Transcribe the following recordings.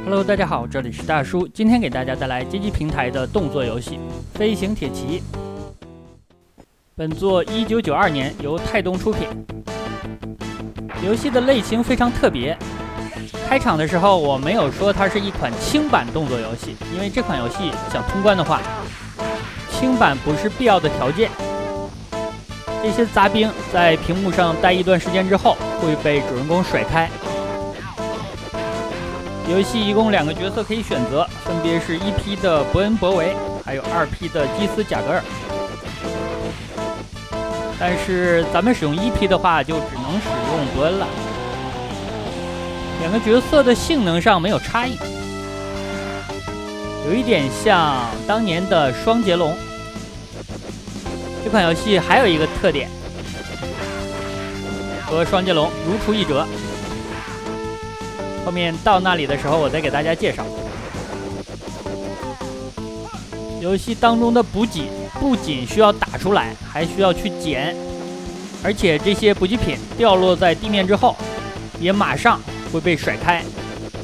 Hello， 大家好，这里是大叔，今天给大家带来街机平台的动作游戏《飞行铁骑》。本作1992年由泰东出品。游戏的类型非常特别。开场的时候我没有说它是一款轻版动作游戏，因为这款游戏想通关的话，轻版不是必要的条件。这些杂兵在屏幕上待一段时间之后，会被主人公甩开。游戏一共2个角色可以选择，分别是1P 的伯恩·博维，还有2P 的基斯·贾格尔。但是咱们使用1P 的话，就只能使用伯恩了。2个角色的性能上没有差异，有一点像当年的双截龙。这款游戏还有一个特点，和双截龙如出一辙。后面到那里的时候，我再给大家介绍。游戏当中的补给不仅需要打出来，还需要去捡，而且这些补给品掉落在地面之后，也马上会被甩开，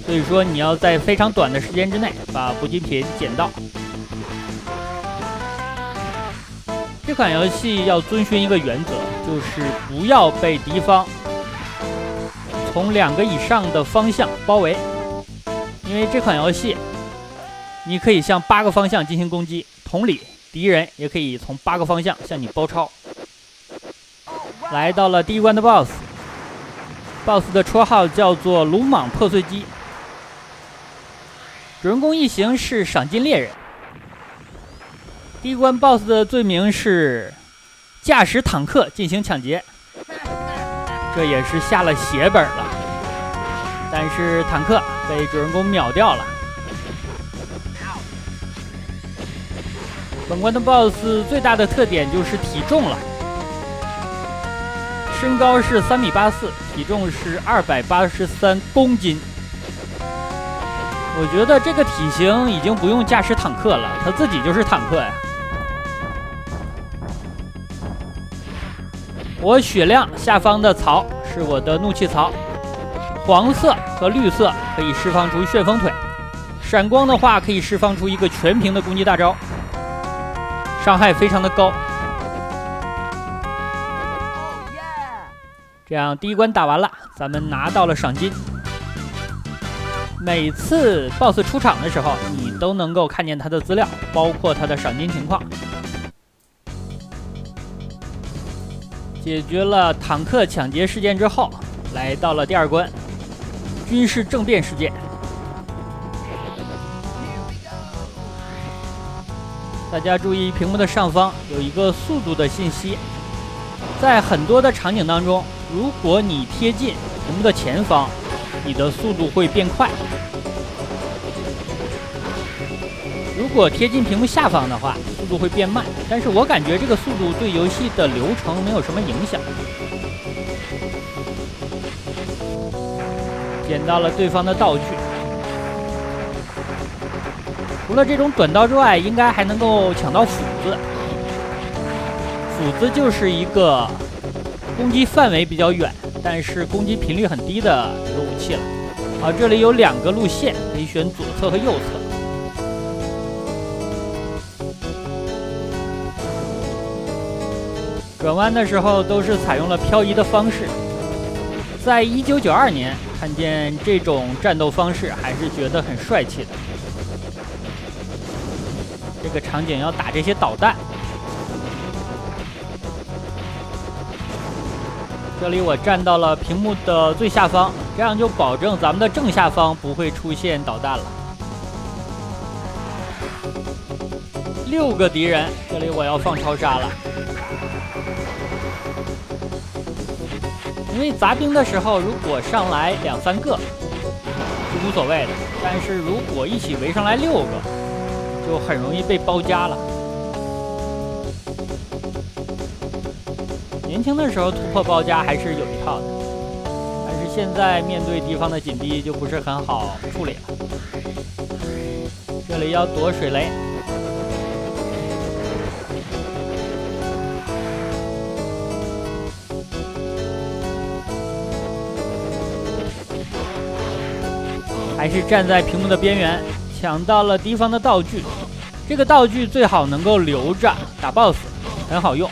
所以说你要在非常短的时间之内把补给品捡到。这款游戏要遵循一个原则，就是不要被敌方从2个以上的方向包围，因为这款游戏你可以向8个方向进行攻击，同理敌人也可以从8个方向向你包抄。来到了第1关的 BOSS 的绰号叫做鲁莽破碎机，主人公一行是赏金猎人。第1关 BOSS 的罪名是驾驶坦克进行抢劫，这也是下了血本了，但是坦克被主人公秒掉了。本关的 BOSS 最大的特点就是体重了，身高是3.84米，体重是283公斤。我觉得这个体型已经不用驾驶坦克了，他自己就是坦克呀。我血量下方的槽是我的怒气槽，黄色和绿色可以释放出旋风腿，闪光的话可以释放出一个全屏的攻击大招，伤害非常的高。这样第1关打完了，咱们拿到了赏金。每次 BOSS 出场的时候，你都能够看见他的资料，包括他的赏金情况。解决了坦克抢劫事件之后，来到了第2关，军事政变事件。大家注意屏幕的上方有一个速度的信息，在很多的场景当中，如果你贴近屏幕的前方，你的速度会变快；如果贴近屏幕下方的话，速度会变慢。但是我感觉这个速度对游戏的流程没有什么影响。捡到了对方的道具，除了这种短刀之外，应该还能够抢到斧子。斧子就是一个攻击范围比较远，但是攻击频率很低的一个武器了。这里有2个路线，可以选左侧和右侧。转弯的时候都是采用了漂移的方式，在1992年看见这种战斗方式还是觉得很帅气的。这个场景要打这些导弹，这里我站到了屏幕的最下方，这样就保证咱们的正下方不会出现导弹了。6个敌人，这里我要放超杀了。因为杂兵的时候，如果上来2、3个是无所谓的，但是如果一起围上来6个，就很容易被包夹了。年轻的时候突破包夹还是有一套的，但是现在面对敌方的紧逼就不是很好处理了。这里要躲水雷。还是站在屏幕的边缘，抢到了敌方的道具。这个道具最好能够留着打 BOSS， 很好用。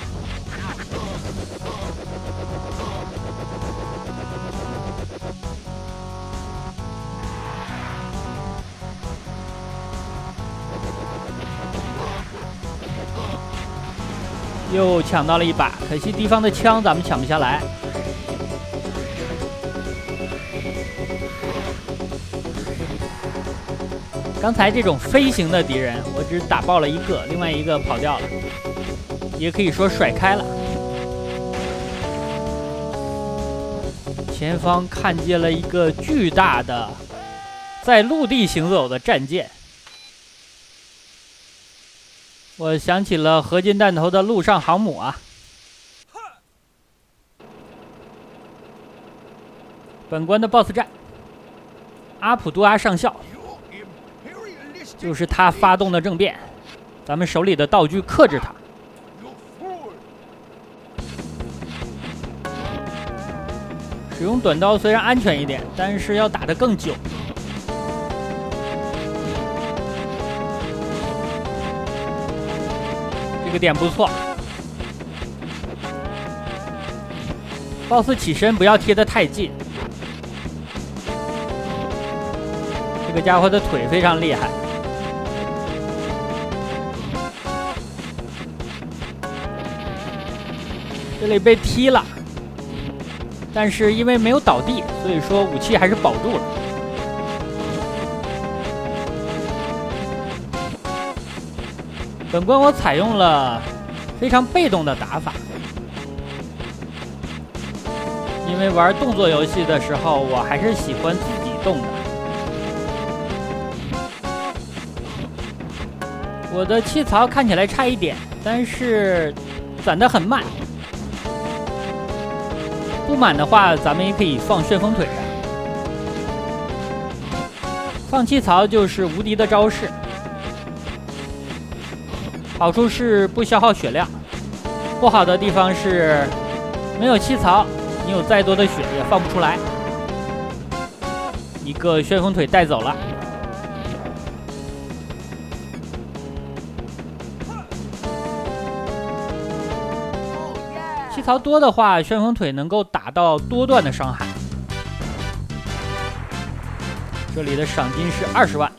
又抢到了一把，可惜敌方的枪咱们抢不下来。刚才这种飞行的敌人，我只打爆了一个，另外一个跑掉了，也可以说甩开了。前方看见了一个巨大的在陆地行走的战舰。我想起了合金弹头的陆上航母啊。本关的 BOSS 战，阿普杜阿上校，就是他发动的政变，咱们手里的道具克制他。使用短刀虽然安全一点，但是要打得更久。这个点不错。BOSS 起身不要贴得太近。这个家伙的腿非常厉害。这里被踢了，但是因为没有倒地，所以说武器还是保住了。本关我采用了非常被动的打法，因为玩动作游戏的时候，我还是喜欢自己动的。我的气槽看起来差一点，但是转得很慢。不满的话，咱们也可以放旋风腿上。放气槽就是无敌的招式。好处是不消耗血量，不好的地方是没有气槽，你有再多的血也放不出来。一个旋风腿带走了。气槽多的话，旋风腿能够打到多段的伤害。这里的赏金是20万。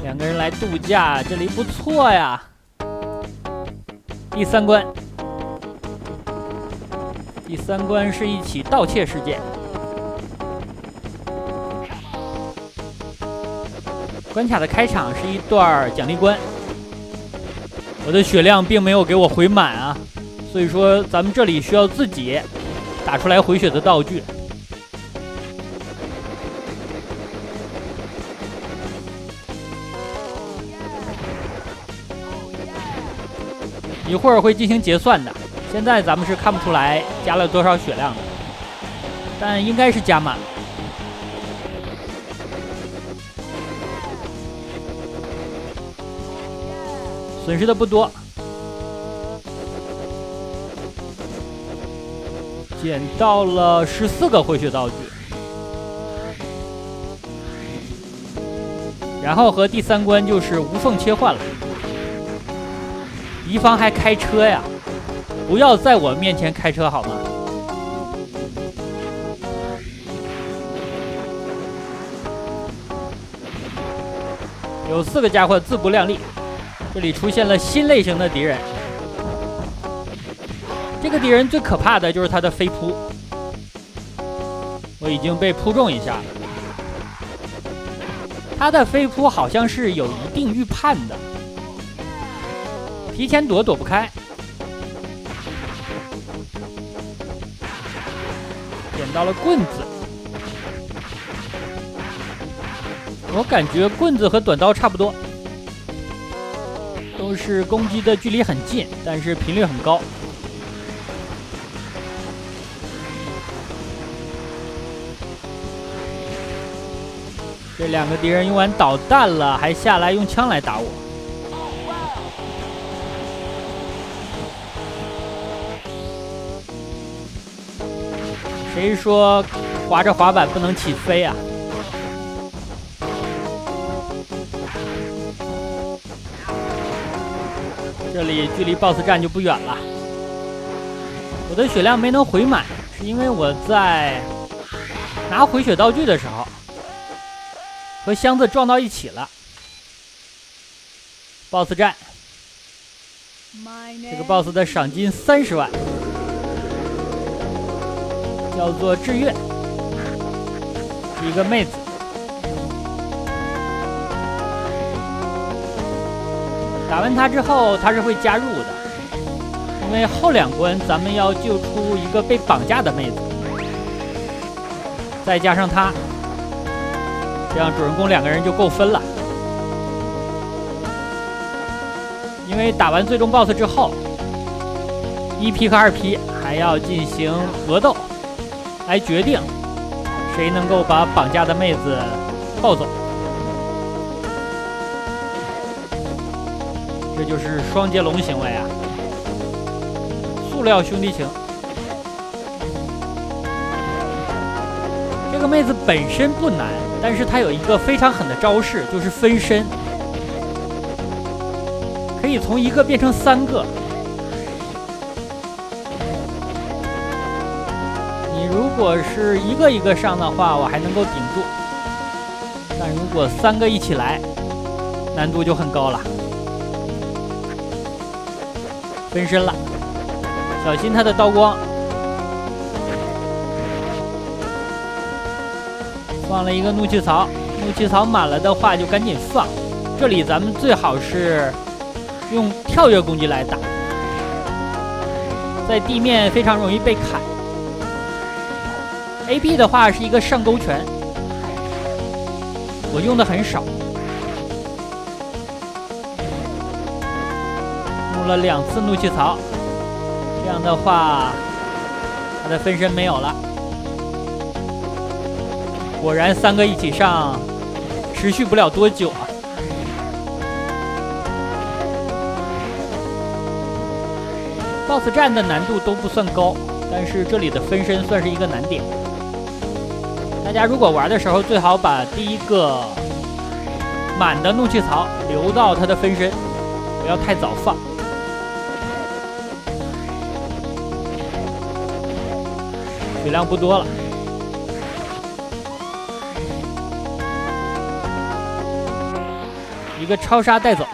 两个人来度假，这里不错呀。第三关，第三关是一起盗窃事件。关卡的开场是一段奖励关，我的血量并没有给我回满啊，所以说咱们这里需要自己打出来回血的道具。一会儿会进行结算的，现在咱们是看不出来加了多少血量的，但应该是加满了。损失的不多，捡到了14个回血道具，然后和第三关就是无缝切换了。敌方还开车呀，不要在我面前开车好吗？有4个家伙自不量力。这里出现了新类型的敌人，这个敌人最可怕的就是他的飞扑，我已经被扑中一下了。他的飞扑好像是有一定预判的，提前躲躲不开。捡到了棍子，我感觉棍子和短刀差不多。都是攻击的距离很近，但是频率很高。这两个敌人用完导弹了，还下来用枪来打我。谁说滑着滑板不能起飞啊。这里距离 BOSS 战就不远了。我的血量没能回满，是因为我在拿回血道具的时候和箱子撞到一起了。BOSS 战，这个 BOSS 的赏金30万，叫做志月，是一个妹子。打完她之后，她是会加入的，因为后2关咱们要救出一个被绑架的妹子，再加上她，这样主人公2个人就够分了。因为打完最终 BOSS 之后，1批和2批还要进行格斗，来决定谁能够把绑架的妹子抱走。这就是双截龙行为啊！塑料兄弟情。这个妹子本身不难，但是她有一个非常狠的招式，就是分身，可以从1个变成3个。你如果是1个1个上的话，我还能够顶住，但如果3个一起来，难度就很高了。分身了，小心他的刀光。放了一个怒气槽，怒气槽满了的话就赶紧放。这里咱们最好是用跳跃攻击来打，在地面非常容易被砍。AB 的话是一个上勾拳，我用的很少。用了2次怒气槽，这样的话，他的分身没有了。果然3个一起上，持续不了多久啊。BOSS 战的难度都不算高，但是这里的分身算是一个难点。大家如果玩的时候，最好把第1个满的怒气槽留到他的分身，不要太早放。血量不多了，一个超杀带走。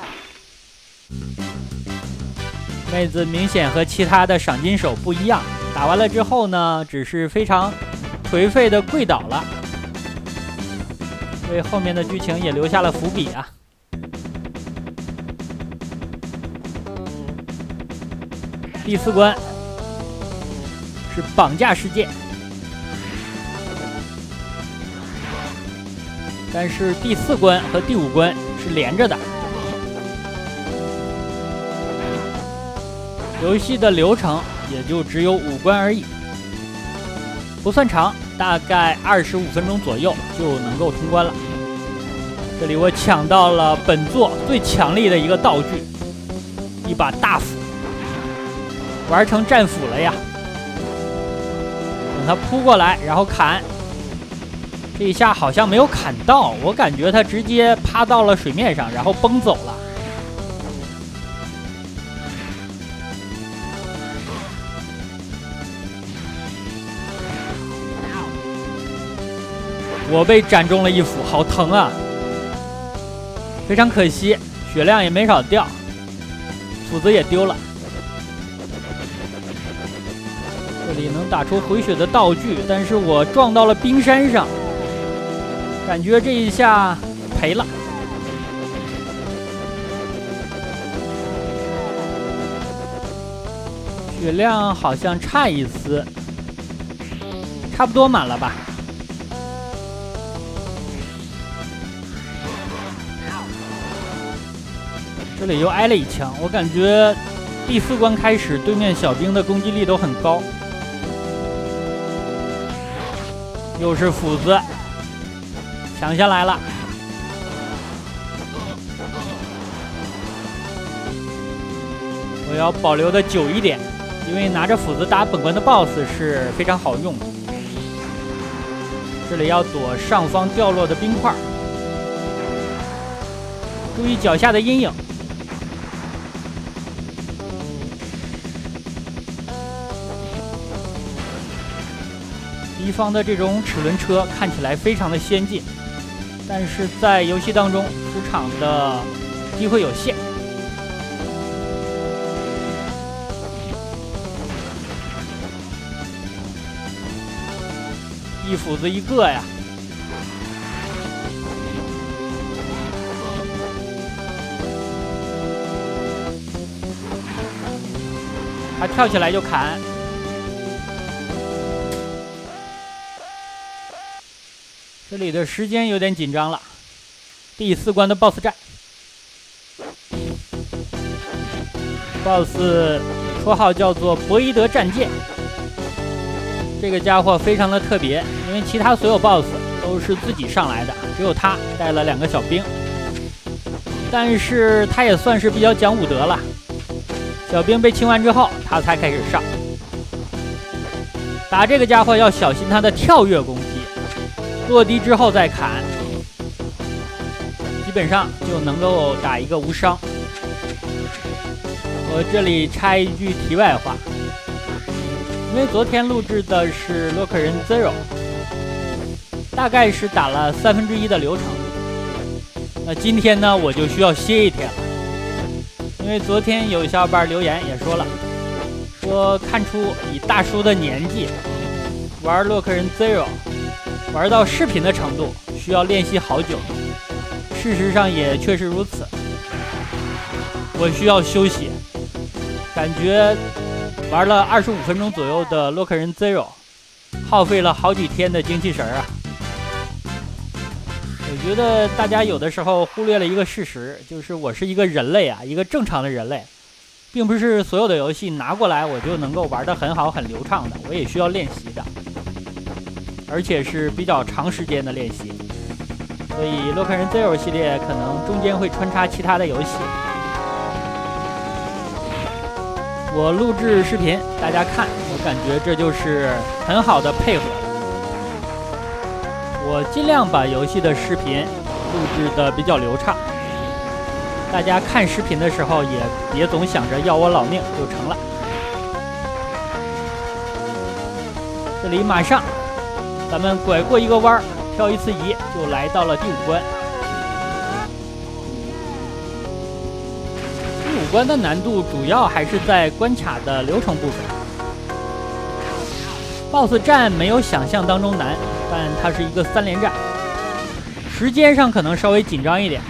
妹子明显和其他的赏金手不一样，打完了之后呢，只是非常颓废的跪倒了，为后面的剧情也留下了伏笔啊。第4关是绑架事件，但是第4关和第5关是连着的。游戏的流程也就只有5关而已，不算长，大概25分钟左右就能够通关了。这里我抢到了本作最强力的一个道具，一把大斧，玩成战斧了呀！等他扑过来，然后砍，这一下好像没有砍到，我感觉他直接趴到了水面上，然后崩走了。我被斩中了一斧，好疼啊！非常可惜，血量也没少掉，斧子也丢了。这里能打出回血的道具，但是我撞到了冰山上，感觉这一下赔了。血量好像差一丝，差不多满了吧。这里又挨了一枪，我感觉第4关开始，对面小兵的攻击力都很高。又是斧子，抢下来了。我要保留的久一点，因为拿着斧子打本关的 BOSS 是非常好用的。这里要躲上方掉落的冰块，注意脚下的阴影。敌方的这种齿轮车看起来非常的先进，但是在游戏当中出场的机会有限。一斧子一个呀！他跳起来就砍。这里的时间有点紧张了。第4关的 BOSS 战 ，BOSS 绰号叫做博伊德战舰。这个家伙非常的特别，因为其他所有 BOSS 都是自己上来的，只有他带了2个小兵。但是他也算是比较讲武德了。小兵被清完之后，他才开始上。打这个家伙要小心他的跳跃攻击，落地之后再砍，基本上就能够打一个无伤。我这里插一句题外话。因为昨天录制的是洛克人 Zero， 大概是打了1/3的流程。那今天呢，我就需要歇一天了，因为昨天有小伙伴留言也说了，说看出以大叔的年纪玩洛克人 Zero， 玩到视频的程度需要练习好久。事实上也确实如此，我需要休息，感觉玩了25分钟左右的洛克人 Zero， 耗费了好几天的精气神啊！我觉得大家有的时候忽略了一个事实，就是我是一个人类啊，一个正常的人类，并不是所有的游戏拿过来我就能够玩得很好很流畅的，我也需要练习的，而且是比较长时间的练习。所以洛克人 Zero 系列可能中间会穿插其他的游戏。我录制视频，大家看，我感觉这就是很好的配合了。我尽量把游戏的视频录制的比较流畅，大家看视频的时候也别总想着要我老命就成了。这里马上咱们拐过一个弯，漂一次移，就来到了第5关。5关的难度主要还是在关卡的流程部分。BOSS 战没有想象当中难，但它是一个3连战，时间上可能稍微紧张一点。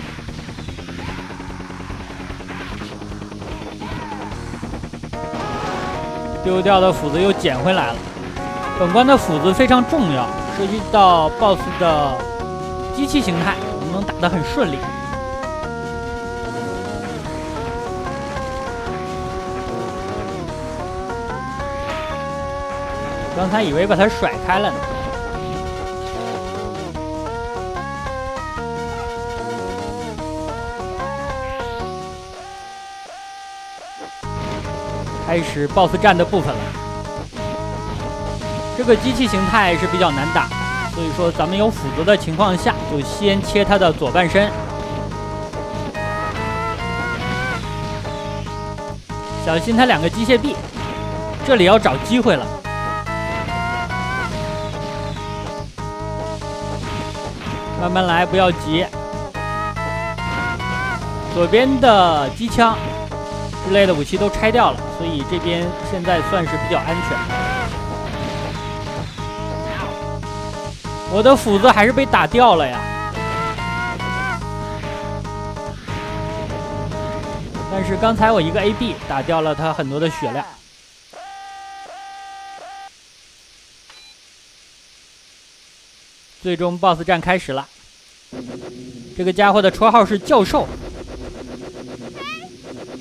丢掉的斧子又捡回来了。本关的斧子非常重要，涉及到 BOSS 的机器形态能不能打得很顺利。刚才以为把它甩开了呢。开始 BOSS 战的部分了。这个机器形态是比较难打，所以说咱们有斧子的情况下，就先切它的左半身，小心它2个机械臂，这里要找机会了。慢慢来，不要急。左边的机枪之类的武器都拆掉了，所以这边现在算是比较安全。我的斧子还是被打掉了呀。但是刚才我一个 AB 打掉了他很多的血量。最终 BOSS 战开始了。这个家伙的绰号是教授，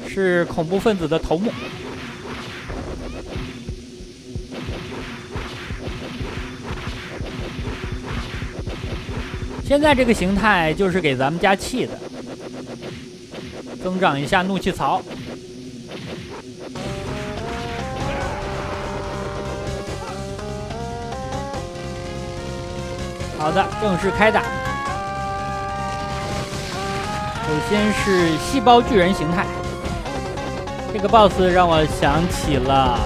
是恐怖分子的头目。现在这个形态就是给咱们加气的，增长一下怒气槽。好的，正式开打。首先是细胞巨人形态，这个 BOSS 让我想起了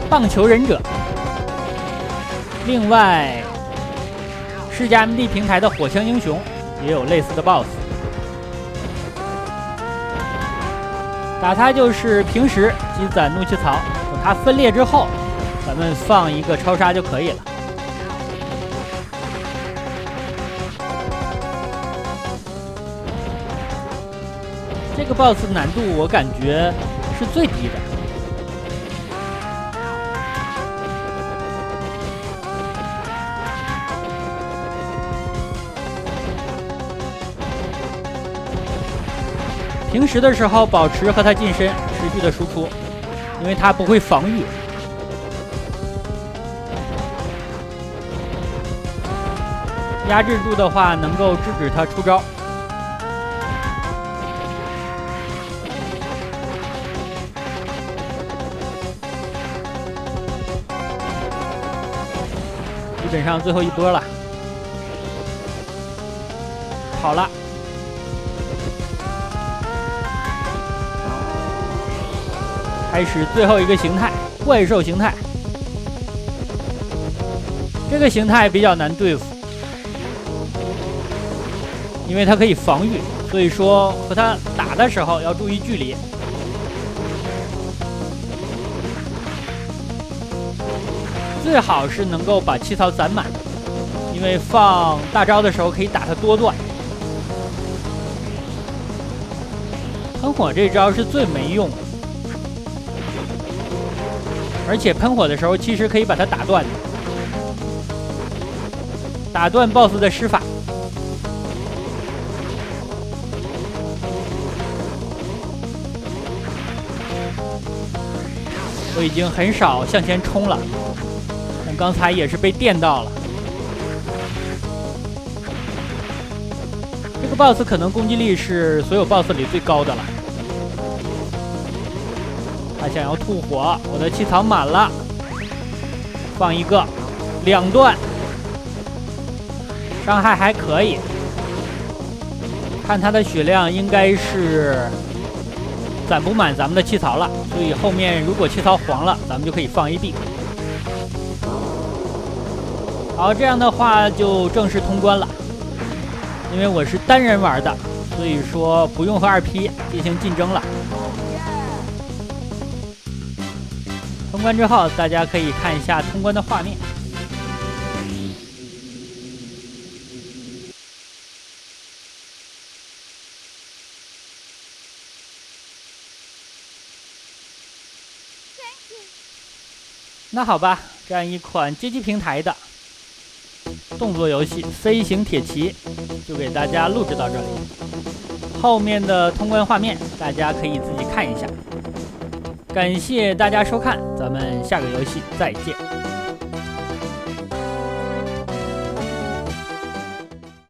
棒球忍者。另外，世嘉 MD 平台的火枪英雄也有类似的 BOSS。打它就是平时积攒怒气槽，等它分裂之后，咱们放一个超杀就可以了。这个 BOSS 难度我感觉是最低的。平时的时候保持和它近身，持续的输出，因为它不会防御。压制住的话，能够制止它出招。基本上最后一波了，好了。开始最后一个形态，怪兽形态。这个形态比较难对付，因为它可以防御，所以说和它打的时候要注意距离。最好是能够把气槽攒满，因为放大招的时候可以打它多段。喷火这招是最没用的。而且喷火的时候，其实可以把它打断的，打断 BOSS 的施法。我已经很少向前冲了，但刚才也是被电到了。这个 BOSS 可能攻击力是所有 BOSS 里最高的了。他想要吐火，我的气槽满了，放一个，2段，伤害还可以。看他的血量应该是攒不满咱们的气槽了，所以后面如果气槽黄了，咱们就可以放 AB。好，这样的话就正式通关了。因为我是单人玩的，所以说不用和2P 进行竞争了。通关之后，大家可以看一下通关的画面。那好吧，这样一款街机平台的动作游戏《飞行铁骑》就给大家录制到这里。后面的通关画面大家可以自己看一下。感谢大家收看，咱们下个游戏再见。